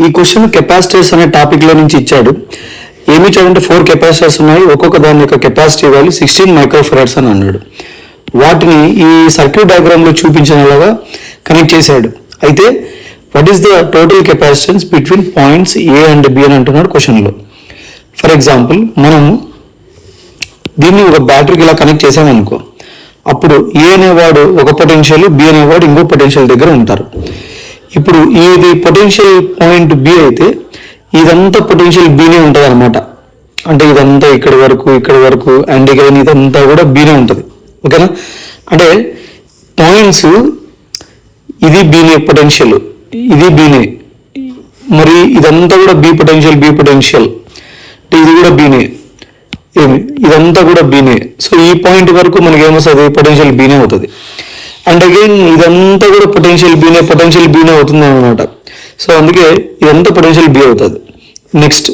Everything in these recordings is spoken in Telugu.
ఈ క్వశ్చన్ కెపాసిటర్స్ అనే టాపిక్ లో నుంచి ఇచ్చాడు. ఏమి ఇచ్చాడంటే 4 కెపాసిటర్స్ ఉన్నాయి, ఒక్కొక్క దాని యొక్క కెపాసిటీ వాల్యూ 16 మైక్రోఫెరాడ్స్ అని అన్నాడు. వాటిని ఈ సర్క్యూట్ డయాగ్రామ్ లో చూపించినలాగా కనెక్ట్ చేశాడు. అయితే what is the total capacitance between points A and B అని అంటున్నాడు క్వశ్చన్ లో. ఫర్ ఎగ్జాంపుల్ మనం దీన్ని ఒక బ్యాటరీకి ఇలా కనెక్ట్ చేసామనుకో, అప్పుడు ఏ అనేవాడు ఒక పొటెన్షియల్, బి అనేవాడు ఇంకో పొటెన్షియల్ దగ్గర ఉంటారు. ఇప్పుడు ఇది పొటెన్షియల్ పాయింట్ బి అయితే ఇదంతా పొటెన్షియల్ బినే ఉంటుంది అనమాట. అంటే ఇదంతా ఇక్కడ వరకు అండ్ అగైన్ ఇదంతా కూడా బినే ఉంటుంది. ఓకేనా? అంటే పాయింట్స్ ఇది బినే పొటెన్షియల్, ఇది బినే, మరి ఇదంతా కూడా బి పొటెన్షియల్ అంటే ఇది కూడా బినే, ఇదంతా కూడా బీనే. సో ఈ పాయింట్ వరకు మనకి ఏమొస్తుంది, పొటెన్షియల్ బీనే అవుతుంది. అండ్ అగైన్ ఇదంతా కూడా పొటెన్షియల్ బీనే అవుతుంది అనమాట. సో అందుకే ఇదంతా పొటెన్షియల్ బి అవుతుంది. నెక్స్ట్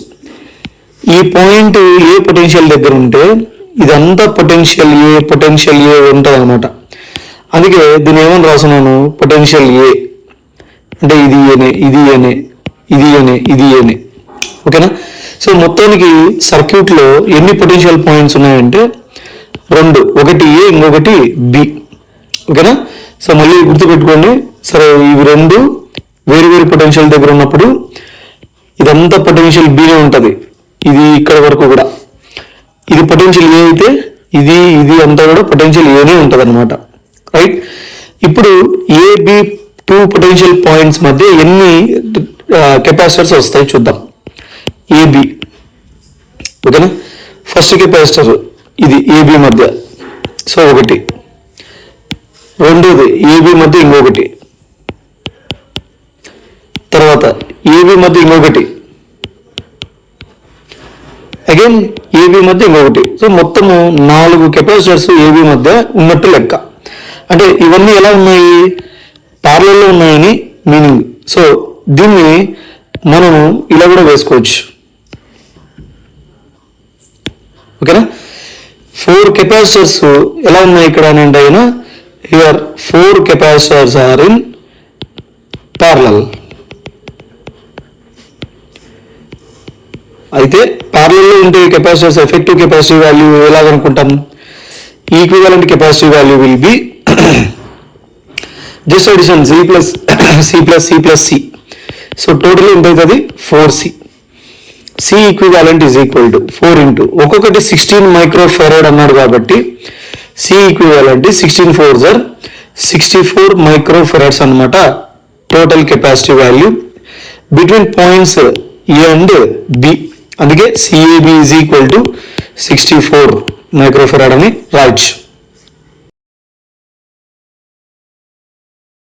ఈ పాయింట్ ఏ పొటెన్షియల్ దగ్గర ఉంటే ఇదంతా పొటెన్షియల్ ఏ ఉంటుంది అనమాట. అందుకే దీన్ని ఏమని రాస్తున్నాను, పొటెన్షియల్ ఏ అంటే ఇది ఏనే. ఓకేనా? సో మొత్తానికి సర్క్యూట్లో ఎన్ని పొటెన్షియల్ పాయింట్స్ ఉన్నాయంటే 2, ఒకటి ఏ ఇంకొకటి బి. ఓకేనా? సో మళ్ళీ గుర్తుపెట్టుకోండి. సరే, ఇవి 2 వేరు పొటెన్షియల్ దగ్గర ఉన్నప్పుడు ఇదంతా పొటెన్షియల్ బినే ఉంటుంది, ఇది ఇక్కడ వరకు కూడా. ఇది పొటెన్షియల్ ఏ అయితే ఇది అంతా కూడా పొటెన్షియల్ ఏనే ఉంటుంది అనమాట. రైట్? ఇప్పుడు ఏబి 2 పొటెన్షియల్ పాయింట్స్ మధ్య ఎన్ని కెపాసిటర్స్ వస్తాయి చూద్దాం. ఏబి, ఓకేనా? ఫస్ట్ కెపాసిటర్ ఇది ఏబి మధ్య, సో 1. రెండోది ఏబి మధ్య ఇంకొకటి, తర్వాత ఏబి మధ్య ఇంకొకటి, అగైన్ ఏబి మధ్య ఇంకొకటి. సో మొత్తము 4 కెపాసిటర్స్ ఏబి మధ్య ఉన్నట్టు లెక్క. అంటే ఇవన్నీ ఎలా ఉన్నాయి, ప్యారలల్ లో ఉన్నాయని మీనింగ్. సో దీన్ని మనము ఇలా కూడా వేసుకోవచ్చు. ఓకేనా? 4 కెపాసిటర్స్ ఎలా ఉన్నాయి ఇక్కడ అని అంటే here 4 capacitors are in parallel. అయితే ప్యారలల్ లో ఉంటే కెపాసిటర్స్ ఎఫెక్టివ్ కెపాసిటీ వాల్యూ ఎలాగనుకుంటాం, equivalent capacity value will be just addition C+C. So total ఎంత అవుతుంది, 4C. C equivalent is equal to 4 into ఒక్కొక్కటి 16 మైక్రోఫెరాడ్ అన్నాడు కాబట్టి C equivalent 16 4s are 64 microfarads అనమాట total capacity value between points A and B. అందుకే CAB is equal to 64 microfarad అని రాయొచ్చు.